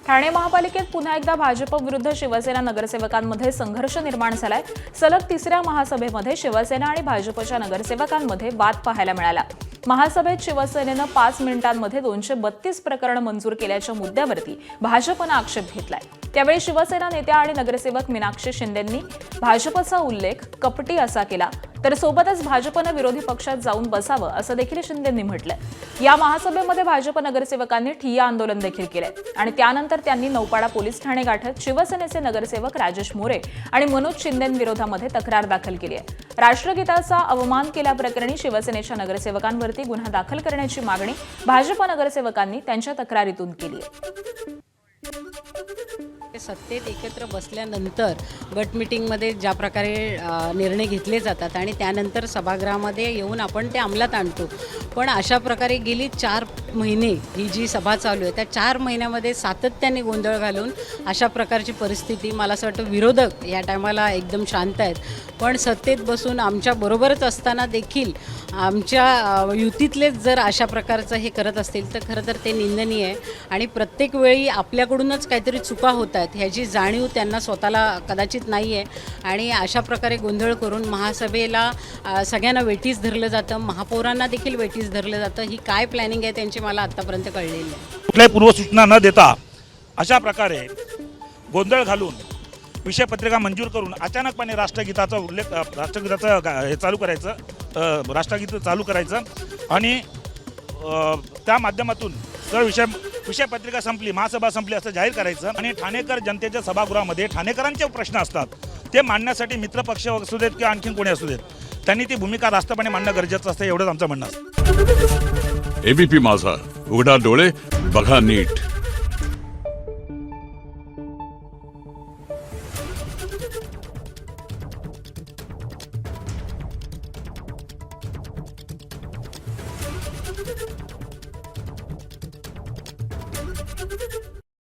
ठाणे महापालिकेत पुन्हा एकदा भाजप विरुद्ध शिवसेना नगरसेवकांमध्ये संघर्ष निर्माण झालाय। सलग तिसऱ्या महासभेमध्ये शिवसेना आणि भाजपच्या नगरसेवकांमध्ये वाद पाहायला मिळाला। महासभेत शिवसेनेनं 5 मिनिटांमध्ये 232 प्रकरण मंजूर केल्याच्या मुद्द्यावरती भाजपनं आक्षेप घेतलाय। त्यावेळी शिवसेना नेत्या आणि नगरसेवक मीनाक्षी शिंदेंनी भाजपचा उल्लेख कपटी असा केला, तर सोबतच भाजपनं विरोधी पक्षात जाऊन बसावं असं देखील शिंदेंनी म्हटलंय। या महासभेमध्ये भाजप नगरसेवकांनी ठिय्या आंदोलन देखील केलंय आणि त्यानंतर त्यांनी नौपाडा पोलीस ठाणे गाठत शिवसेनेचे नगरसेवक राजेश मोरे आणि मनोज शिंदेंविरोधामध्ये तक्रार दाखल केली आहे। राष्ट्रगीताचा अवमान केल्याप्रकरणी शिवसेनेच्या नगरसेवकांवरती गुन्हा दाखल करण्याची मागणी भाजप नगरसेवकांनी त्यांच्या तक्रारीतून केली आहे। सत्तेत एकत्र बसल्यानंतर गट मीटिंगमध्ये ज्या प्रकारे निर्णय घेतले जातात आणि त्यानंतर सभागृहामध्ये येऊन आपण ते अंमलात आणतो, पण अशा प्रकारे गेली 4 महिने ही जी सभा चालू आहे त्या 4 महिन्यामध्ये सातत्याने गोंधळ घालून अशा प्रकारची परिस्थिती, मला असं वाटतं विरोधक या टायमाला एकदम शांत आहेत, पण सत्तेत बसून आमच्या बरोबरच असताना देखील आमच्या युतीतलेच जर अशा प्रकारचं हे करत असतील तर खरं तर ते निंदनीय आहे आणि प्रत्येक वेळी आपल्याकडूनच काहीतरी चुका होत आहेत ह्याची जाणीव त्यांना स्वतःला कदाचित नाही आहे आणि अशा प्रकारे गोंधळ करून महासभेला सगळ्यांना वेटीस धरलं जातं, महापौरांना देखील वेटीस धरलं जातं। ही काय प्लॅनिंग आहे त्यांची मला आत्तापर्यंत कळलेली नाही। कुठल्याही पूर्वसूचना न देता अशा प्रकारे गोंधळ घालून विषयपत्रिका मंजूर करून अचानकपणे राष्ट्रगीताचं हे चालू करायचं, राष्ट्रगीत चालू करायचं आणि त्या माध्यमातून सर विषयपत्रिका संपली, महासभा संपली असं जाहीर करायचं आणि ठाणेकर जनतेच्या सभागृहामध्ये ठाणेकरांचे प्रश्न असतात ते मांडण्यासाठी मित्रपक्ष असू देत किंवा आणखीन कोणी असू देत त्यांनी ती भूमिका रास्तपणे मांडणं गरजेचं असतं, एवढंच आमचं म्हणणं असतं। एबीपी माझा, उघडा डोळे बघा नीट।